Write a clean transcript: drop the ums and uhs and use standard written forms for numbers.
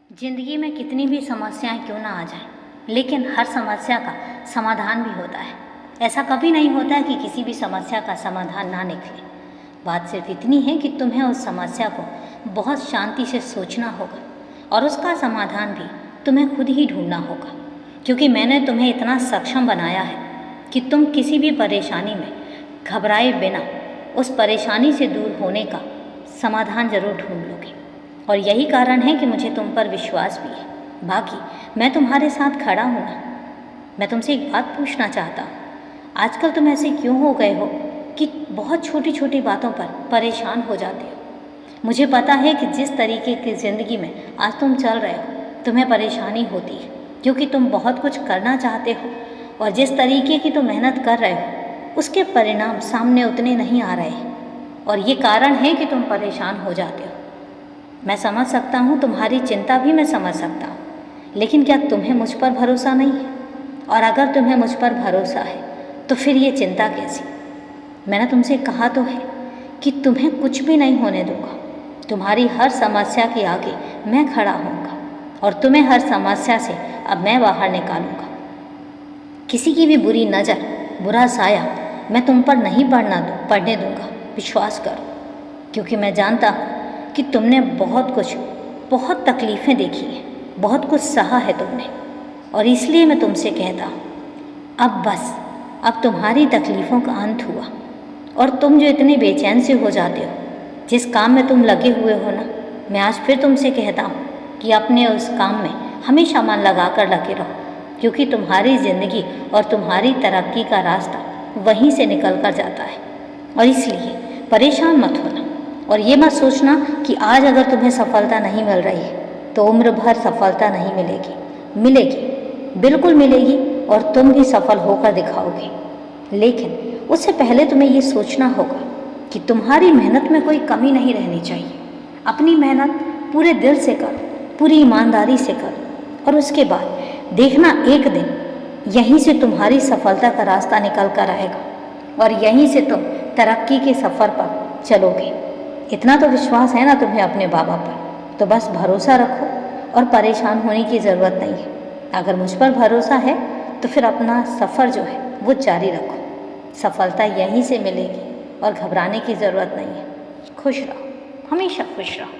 जिंदगी में कितनी भी समस्याएं क्यों ना आ जाएं, लेकिन हर समस्या का समाधान भी होता है। ऐसा कभी नहीं होता है कि किसी भी समस्या का समाधान ना निकले। बात सिर्फ इतनी है कि तुम्हें उस समस्या को बहुत शांति से सोचना होगा और उसका समाधान भी तुम्हें खुद ही ढूंढना होगा, क्योंकि मैंने तुम्हें इतना सक्षम बनाया है कि तुम किसी भी परेशानी में घबराए बिना उस परेशानी से दूर होने का समाधान ज़रूर ढूंढ लोगे। और यही कारण है कि मुझे तुम पर विश्वास भी है। बाकी मैं तुम्हारे साथ खड़ा हूँ ना। मैं तुमसे एक बात पूछना चाहता हूँ, आजकल तुम ऐसे क्यों हो गए हो कि बहुत छोटी छोटी बातों पर परेशान हो जाते हो। मुझे पता है कि जिस तरीके की ज़िंदगी में आज तुम चल रहे हो तुम्हें परेशानी होती है, क्योंकि तुम बहुत कुछ करना चाहते हो और जिस तरीके की तुम मेहनत कर रहे हो उसके परिणाम सामने उतने नहीं आ रहे हैं, और ये कारण है कि तुम परेशान हो जाते हो। मैं समझ सकता हूँ, तुम्हारी चिंता भी मैं समझ सकता हूँ, लेकिन क्या तुम्हें मुझ पर भरोसा नहीं है? और अगर तुम्हें मुझ पर भरोसा है तो फिर ये चिंता कैसी? मैंने तुमसे कहा तो है कि तुम्हें कुछ भी नहीं होने दूंगा। तुम्हारी हर समस्या के आगे मैं खड़ा होऊंगा और तुम्हें हर समस्या से अब मैं बाहर निकालूंगा। किसी की भी बुरी नज़र, बुरा साया मैं तुम पर नहीं पड़ने दूंगा। विश्वास करो, क्योंकि मैं जानता हूँ कि तुमने बहुत तकलीफ़ें देखी हैं, बहुत कुछ सहा है तुमने, और इसलिए मैं तुमसे कहता हूँ अब बस, अब तुम्हारी तकलीफ़ों का अंत हुआ। और तुम जो इतने बेचैन से हो जाते हो जिस काम में तुम लगे हुए हो ना, मैं आज फिर तुमसे कहता हूँ कि अपने उस काम में हमेशा मन लगा कर लगे रहो, क्योंकि तुम्हारी ज़िंदगी और तुम्हारी तरक्की का रास्ता वहीं से निकल कर जाता है। और इसलिए परेशान मत होना और ये मत सोचना कि आज अगर तुम्हें सफलता नहीं मिल रही है तो उम्र भर सफलता नहीं मिलेगी। मिलेगी, बिल्कुल मिलेगी, और तुम भी सफल होकर दिखाओगे। लेकिन उससे पहले तुम्हें ये सोचना होगा कि तुम्हारी मेहनत में कोई कमी नहीं रहनी चाहिए। अपनी मेहनत पूरे दिल से करो, पूरी ईमानदारी से करो, और उसके बाद देखना एक दिन यहीं से तुम्हारी सफलता का रास्ता निकल कर आएगा और यहीं से तुम तरक्की के सफ़र पर चलोगे। इतना तो विश्वास है ना तुम्हें अपने बाबा पर, तो बस भरोसा रखो और परेशान होने की ज़रूरत नहीं है। अगर मुझ पर भरोसा है तो फिर अपना सफ़र जो है वो जारी रखो। सफलता यहीं से मिलेगी और घबराने की ज़रूरत नहीं है। खुश रहो, हमेशा खुश रहो।